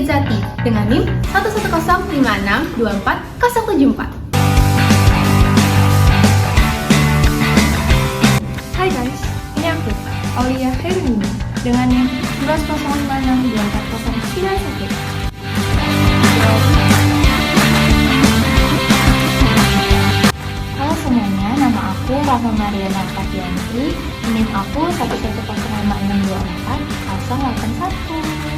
Nurlizati dengan NIM 11056240074. Hai guys, ini aku, Aulia Hermini, dengan NIM 11056240091. Halo semuanya, nama aku Rahma Mariana Fatianti, NIM aku 11056240081.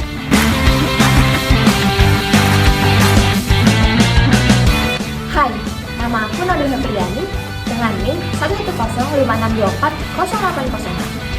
Hai, nama aku Nabila Priyani dengan NIM 11056240080.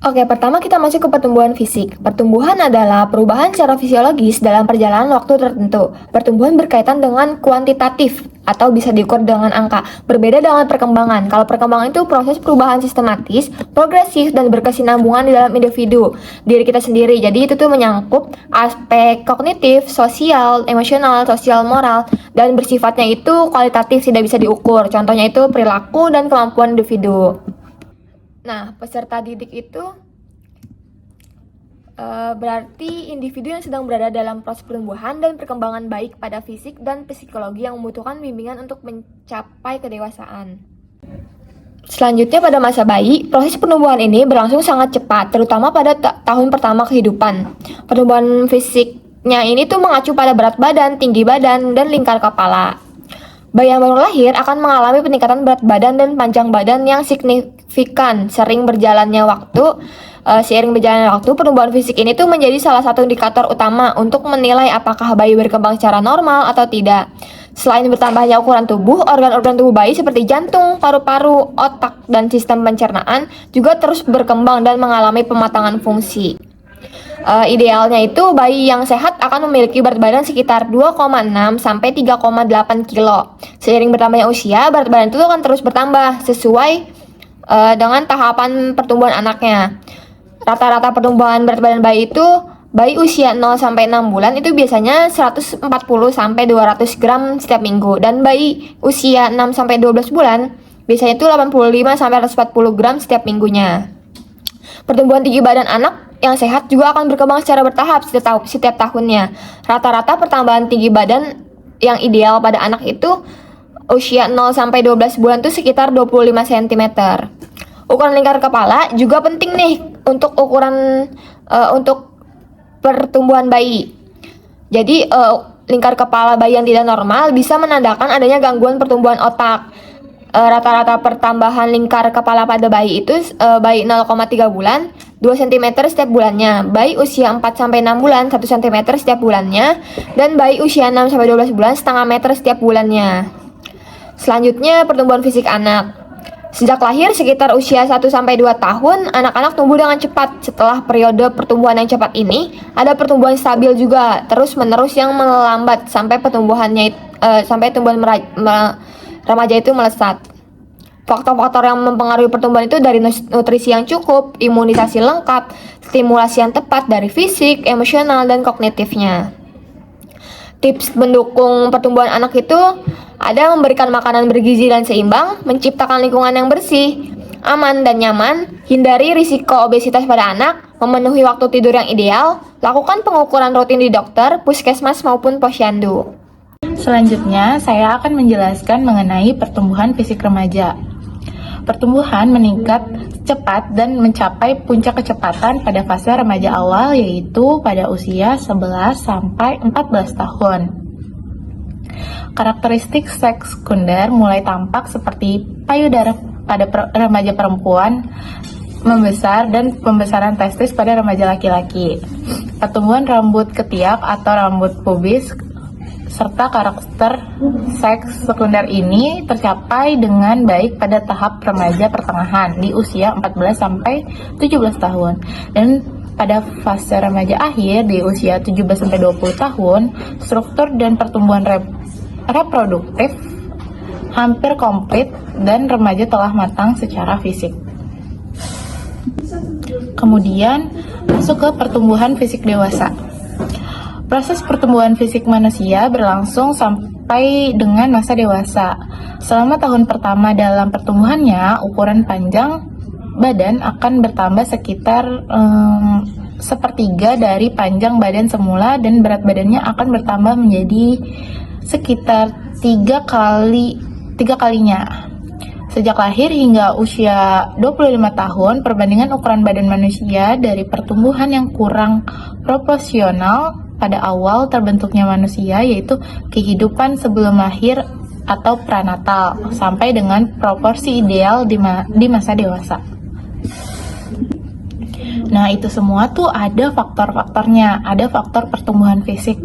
Oke, pertama kita masuk ke pertumbuhan fisik. Pertumbuhan adalah perubahan secara fisiologis dalam perjalanan waktu tertentu. Pertumbuhan berkaitan dengan kuantitatif atau bisa diukur dengan angka. Berbeda dengan perkembangan. Kalau perkembangan itu proses perubahan sistematis, progresif, dan berkesinambungan di dalam individu, diri kita sendiri. Jadi itu tuh menyangkut aspek kognitif, sosial, emosional, sosial, moral, dan bersifatnya itu kualitatif, tidak bisa diukur. Contohnya itu perilaku dan kemampuan individu. Nah, peserta didik itu berarti individu yang sedang berada dalam proses pertumbuhan dan perkembangan baik pada fisik dan psikologi yang membutuhkan bimbingan untuk mencapai kedewasaan. Selanjutnya pada masa bayi, proses pertumbuhan ini berlangsung sangat cepat, terutama pada tahun pertama kehidupan. Pertumbuhan fisiknya ini tuh mengacu pada berat badan, tinggi badan, dan lingkar kepala. Bayi yang baru lahir akan mengalami peningkatan berat badan dan panjang badan yang signifikan. Seiring berjalannya waktu, pertumbuhan fisik ini tuh menjadi salah satu indikator utama untuk menilai apakah bayi berkembang secara normal atau tidak. Selain bertambahnya ukuran tubuh, organ-organ tubuh bayi seperti jantung, paru-paru, otak, dan sistem pencernaan juga terus berkembang dan mengalami pematangan fungsi. Idealnya itu bayi yang sehat akan memiliki berat badan sekitar 2,6 sampai 3,8 kilo. Seiring bertambahnya usia, berat badan itu akan terus bertambah sesuai dengan tahapan pertumbuhan anaknya. Rata-rata pertumbuhan berat badan bayi itu, bayi usia 0 sampai 6 bulan itu biasanya 140 sampai 200 gram setiap minggu, dan bayi usia 6 sampai 12 bulan biasanya itu 85 sampai 140 gram setiap minggunya. Pertumbuhan tinggi badan anak yang sehat juga akan berkembang secara bertahap setiap tahunnya. Rata-rata pertambahan tinggi badan yang ideal pada anak itu usia 0 sampai 12 bulan itu sekitar 25 cm. Ukuran lingkar kepala juga penting nih untuk untuk pertumbuhan bayi. Jadi lingkar kepala bayi yang tidak normal bisa menandakan adanya gangguan pertumbuhan otak. Rata-rata pertambahan lingkar kepala pada bayi itu bayi 0,3 bulan 2 cm setiap bulannya, bayi usia 4-6 bulan 1 cm setiap bulannya, dan bayi usia 6-12 bulan setengah meter setiap bulannya. Selanjutnya pertumbuhan fisik anak. Sejak lahir sekitar usia 1-2 tahun, anak-anak tumbuh dengan cepat. Setelah periode pertumbuhan yang cepat ini, ada pertumbuhan stabil juga, terus-menerus yang melambat sampai pertumbuhannya tumbuhan remaja itu melesat. Faktor-faktor yang mempengaruhi pertumbuhan itu dari nutrisi yang cukup, imunisasi lengkap, stimulasi yang tepat dari fisik, emosional, dan kognitifnya. Tips mendukung pertumbuhan anak itu ada memberikan makanan bergizi dan seimbang, menciptakan lingkungan yang bersih, aman dan nyaman, hindari risiko obesitas pada anak, memenuhi waktu tidur yang ideal, lakukan pengukuran rutin di dokter, puskesmas maupun posyandu. Selanjutnya, saya akan menjelaskan mengenai pertumbuhan fisik remaja. Pertumbuhan meningkat cepat dan mencapai puncak kecepatan pada fase remaja awal, yaitu pada usia 11 sampai 14 tahun. Karakteristik seks sekunder mulai tampak seperti payudara pada remaja perempuan membesar dan pembesaran testis pada remaja laki-laki. Pertumbuhan rambut ketiak atau rambut pubis serta karakter seks sekunder ini tercapai dengan baik pada tahap remaja pertengahan di usia 14 sampai 17 tahun dan pada fase remaja akhir di usia 17-20 tahun, struktur dan pertumbuhan reproduktif hampir komplit dan remaja telah matang secara fisik. Kemudian masuk ke pertumbuhan fisik dewasa. Proses pertumbuhan fisik manusia berlangsung sampai dengan masa dewasa. Selama tahun pertama dalam pertumbuhannya, ukuran panjang badan akan bertambah sekitar sepertiga dari panjang badan semula, dan berat badannya akan bertambah menjadi sekitar tiga kalinya. Sejak lahir hingga usia 25 tahun, perbandingan ukuran badan manusia dari pertumbuhan yang kurang proporsional pada awal terbentuknya manusia, yaitu kehidupan sebelum lahir atau pranatal, sampai dengan proporsi ideal di masa dewasa. Nah, itu semua tuh ada faktor-faktornya, ada faktor pertumbuhan fisik,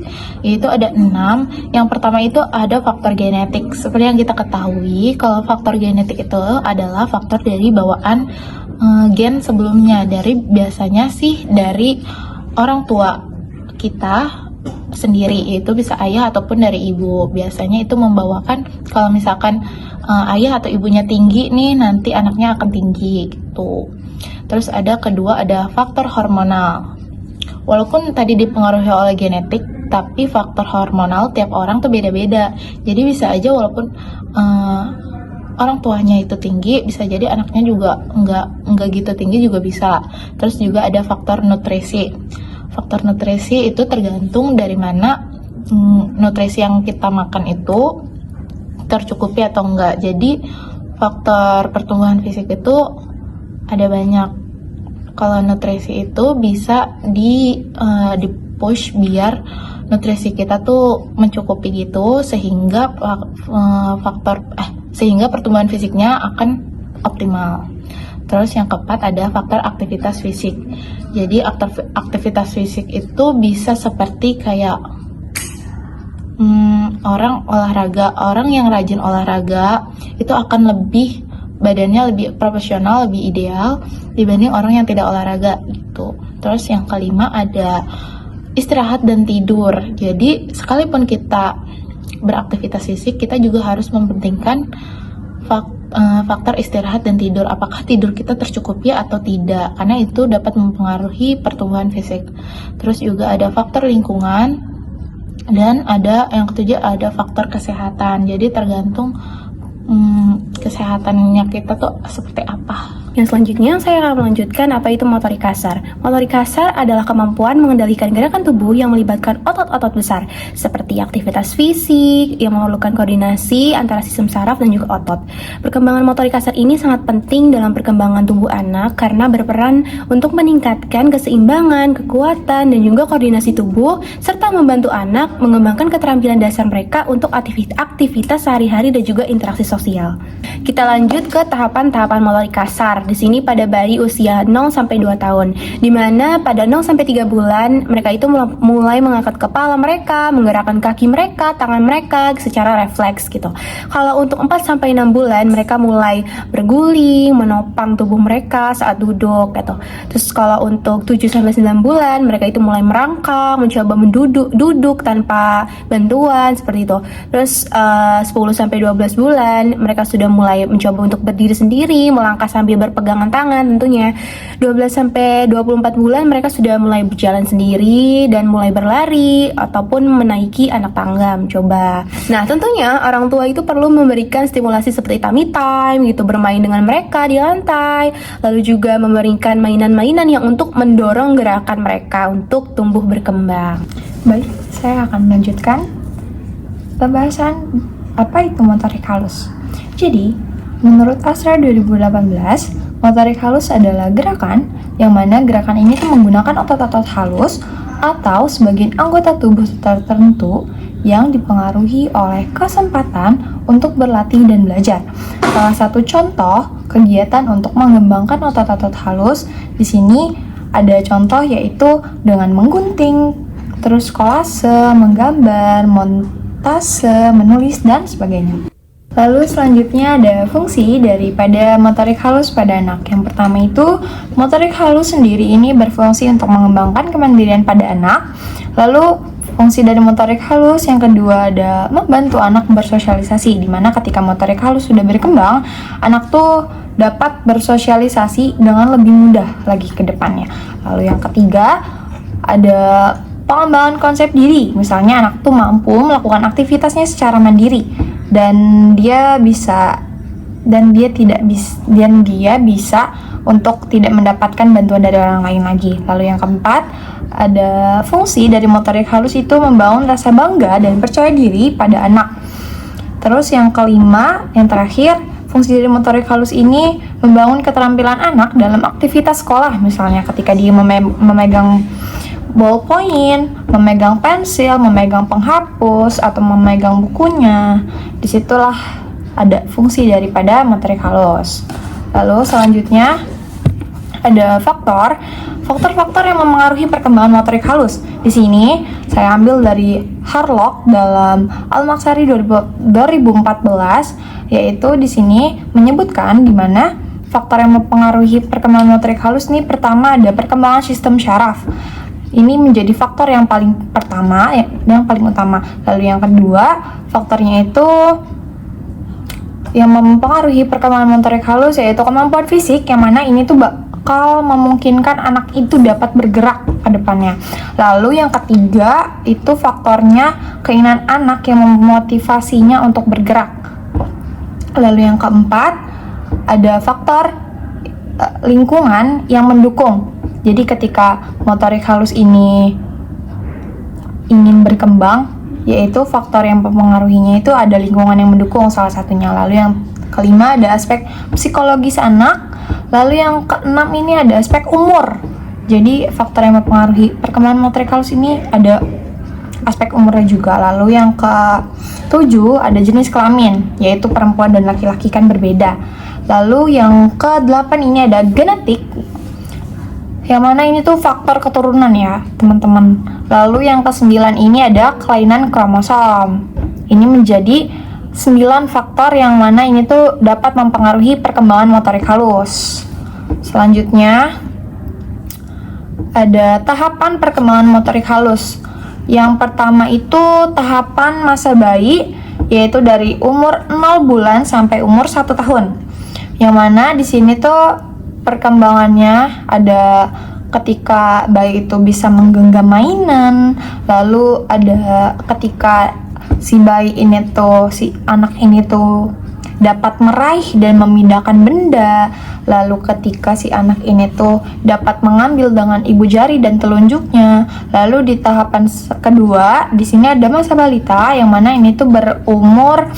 yaitu ada 6. Yang pertama itu ada faktor genetik. Seperti yang kita ketahui, kalau faktor genetik itu adalah faktor dari bawaan gen sebelumnya, biasanya sih dari orang tua kita sendiri, yaitu bisa ayah ataupun dari ibu. Biasanya itu membawakan, kalau misalkan ayah atau ibunya tinggi nih, nanti anaknya akan tinggi gitu. Terus kedua ada faktor hormonal. Walaupun tadi dipengaruhi oleh genetik, tapi faktor hormonal tiap orang tuh beda-beda. Jadi bisa aja walaupun orang tuanya itu tinggi, bisa jadi anaknya juga enggak gitu tinggi juga bisa. Terus juga ada faktor nutrisi. Faktor nutrisi itu tergantung dari mana nutrisi yang kita makan itu tercukupi atau enggak. Jadi faktor pertumbuhan fisik itu ada banyak. Kalau nutrisi itu bisa di push biar nutrisi kita tuh mencukupi gitu, sehingga sehingga pertumbuhan fisiknya akan optimal. Terus yang keempat ada faktor aktivitas fisik. Jadi aktivitas fisik itu bisa seperti kayak orang olahraga, orang yang rajin olahraga itu akan badannya lebih proporsional, lebih ideal dibanding orang yang tidak olahraga gitu. Terus yang kelima ada istirahat dan tidur. Jadi sekalipun kita beraktivitas fisik, kita juga harus mementingkan faktor istirahat dan tidur. Apakah tidur kita tercukupi atau tidak, karena itu dapat mempengaruhi pertumbuhan fisik. Terus juga ada faktor lingkungan, dan ada yang ketujuh ada faktor kesehatan. Jadi tergantung kesehatannya kita tuh seperti apa. Yang selanjutnya saya akan melanjutkan apa itu motorik kasar. Motorik kasar adalah kemampuan mengendalikan gerakan tubuh yang melibatkan otot-otot besar, seperti aktivitas fisik yang memerlukan koordinasi antara sistem saraf dan juga otot. Perkembangan motorik kasar ini sangat penting dalam perkembangan tubuh anak karena berperan untuk meningkatkan keseimbangan, kekuatan, dan juga koordinasi tubuh, serta membantu anak mengembangkan keterampilan dasar mereka untuk aktivitas sehari-hari dan juga interaksi sosial. Kita lanjut ke tahapan-tahapan motorik kasar. Di sini pada bayi usia 0 sampai 2 tahun, di mana pada 0 sampai 3 bulan mereka itu mulai mengangkat kepala mereka, menggerakkan kaki mereka, tangan mereka secara refleks gitu. Kalau untuk 4 sampai 6 bulan mereka mulai berguling, menopang tubuh mereka saat duduk gitu. Terus kalau untuk 7 sampai 9 bulan mereka itu mulai merangkak, mencoba duduk tanpa bantuan seperti itu. Terus 10 sampai 12 bulan mereka sudah mulai mencoba untuk berdiri sendiri, melangkah sambil berpegangan tangan tentunya. 12 sampai 24 bulan mereka sudah mulai berjalan sendiri dan mulai berlari ataupun menaiki anak tangga mencoba. Nah, tentunya orang tua itu perlu memberikan stimulasi seperti tummy time gitu, bermain dengan mereka di lantai, lalu juga memberikan mainan-mainan yang untuk mendorong gerakan mereka untuk tumbuh berkembang. Baik, saya akan melanjutkan pembahasan apa itu motorik halus. Jadi, menurut Asra 2018, motorik halus adalah gerakan yang mana gerakan ini tuh menggunakan otot-otot halus atau sebagian anggota tubuh tertentu yang dipengaruhi oleh kesempatan untuk berlatih dan belajar. Salah satu contoh kegiatan untuk mengembangkan otot-otot halus di sini ada contoh yaitu dengan menggunting, terus kolase, menggambar, montase, menulis, dan sebagainya. Lalu selanjutnya ada fungsi daripada motorik halus pada anak. Yang pertama itu, motorik halus sendiri ini berfungsi untuk mengembangkan kemandirian pada anak. Lalu fungsi dari motorik halus yang kedua ada membantu anak bersosialisasi, di mana ketika motorik halus sudah berkembang, anak tuh dapat bersosialisasi dengan lebih mudah lagi ke depannya. Lalu yang ketiga ada pengembangan konsep diri. Misalnya anak tuh mampu melakukan aktivitasnya secara mandiri dan dia bisa untuk tidak mendapatkan bantuan dari orang lain lagi. Lalu yang keempat, ada fungsi dari motorik halus itu membangun rasa bangga dan percaya diri pada anak. Terus yang kelima, yang terakhir, fungsi dari motorik halus ini membangun keterampilan anak dalam aktivitas sekolah. Misalnya ketika dia memegang ballpoint, memegang pensil, memegang penghapus, atau memegang bukunya. Disitulah ada fungsi daripada motorik halus. Lalu selanjutnya ada faktor-faktor yang memengaruhi perkembangan motorik halus. Di sini saya ambil dari Harlock dalam Al-Maksari 2014, yaitu di sini menyebutkan di mana faktor yang mempengaruhi perkembangan motorik halus ini pertama ada perkembangan sistem syaraf. Ini menjadi faktor yang paling utama. Lalu yang kedua, faktornya itu yang mempengaruhi perkembangan motorik halus yaitu kemampuan fisik, yang mana ini tuh bakal memungkinkan anak itu dapat bergerak ke depannya. Lalu yang ketiga itu faktornya keinginan anak yang memotivasinya untuk bergerak. Lalu yang keempat ada faktor lingkungan yang mendukung. Jadi ketika motorik halus ini ingin berkembang, yaitu faktor yang mempengaruhinya itu ada lingkungan yang mendukung salah satunya. Lalu yang kelima ada aspek psikologis anak. Lalu yang keenam ini ada aspek umur. Jadi faktor yang mempengaruhi perkembangan motorik halus ini ada aspek umurnya juga. Lalu yang ketujuh ada jenis kelamin, yaitu perempuan dan laki-laki kan berbeda. Lalu yang kedelapan ini ada genetik, yang mana ini tuh faktor keturunan ya teman-teman. Lalu yang ke-9 ini ada kelainan kromosom. Ini menjadi 9 faktor yang mana ini tuh dapat mempengaruhi perkembangan motorik halus. Selanjutnya ada tahapan perkembangan motorik halus. Yang pertama itu tahapan masa bayi, yaitu dari umur 0 bulan sampai umur 1 tahun. Yang mana di sini tuh perkembangannya ada ketika bayi itu bisa menggenggam mainan, lalu ada ketika si anak ini tuh dapat meraih dan memindahkan benda, lalu ketika si anak ini tuh dapat mengambil dengan ibu jari dan telunjuknya. Lalu di tahapan kedua di sini ada masa balita, yang mana ini tuh berumur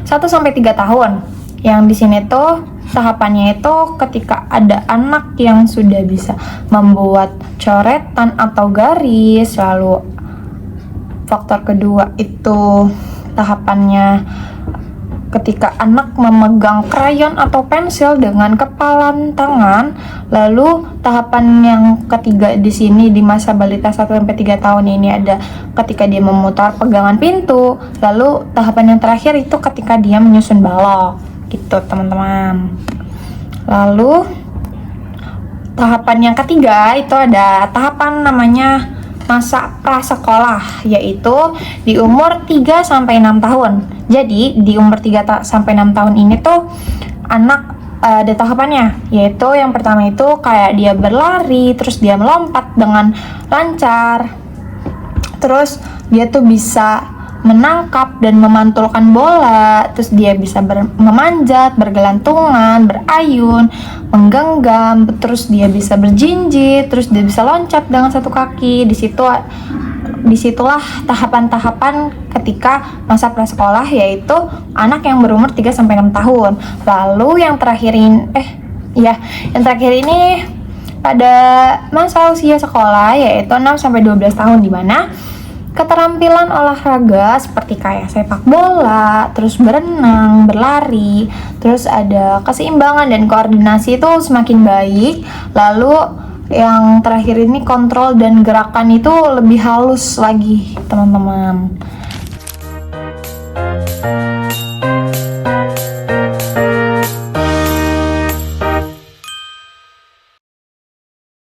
1 sampai 3 tahun. Yang di sini tuh tahapannya itu ketika ada anak yang sudah bisa membuat coretan atau garis. Lalu faktor kedua itu tahapannya ketika anak memegang krayon atau pensil dengan kepalan tangan. Lalu tahapan yang ketiga di sini di masa balita 1 sampai 3 tahun ini ada ketika dia memutar pegangan pintu. Lalu tahapan yang terakhir itu ketika dia menyusun balok. Gitu teman-teman. Lalu tahapan yang ketiga itu ada tahapan namanya masa prasekolah, yaitu di umur 3 sampai 6 tahun. Jadi di umur 3 sampai 6 tahun ini tuh anak ada tahapannya, yaitu yang pertama itu kayak dia berlari, terus dia melompat dengan lancar, terus dia tuh bisa menangkap dan memantulkan bola, terus dia bisa memanjat, bergelantungan, berayun, menggenggam, terus dia bisa berjinjit, terus dia bisa loncat dengan 1 kaki. Disitulah tahapan-tahapan ketika masa prasekolah, yaitu anak yang berumur 3 sampai 6 tahun. Lalu yang terakhir ini pada masa usia sekolah, yaitu 6 sampai 12 tahun, di mana keterampilan olahraga seperti kayak sepak bola, terus berenang, berlari, terus ada keseimbangan dan koordinasi itu semakin baik. Lalu yang terakhir ini kontrol dan gerakan itu lebih halus lagi teman-teman.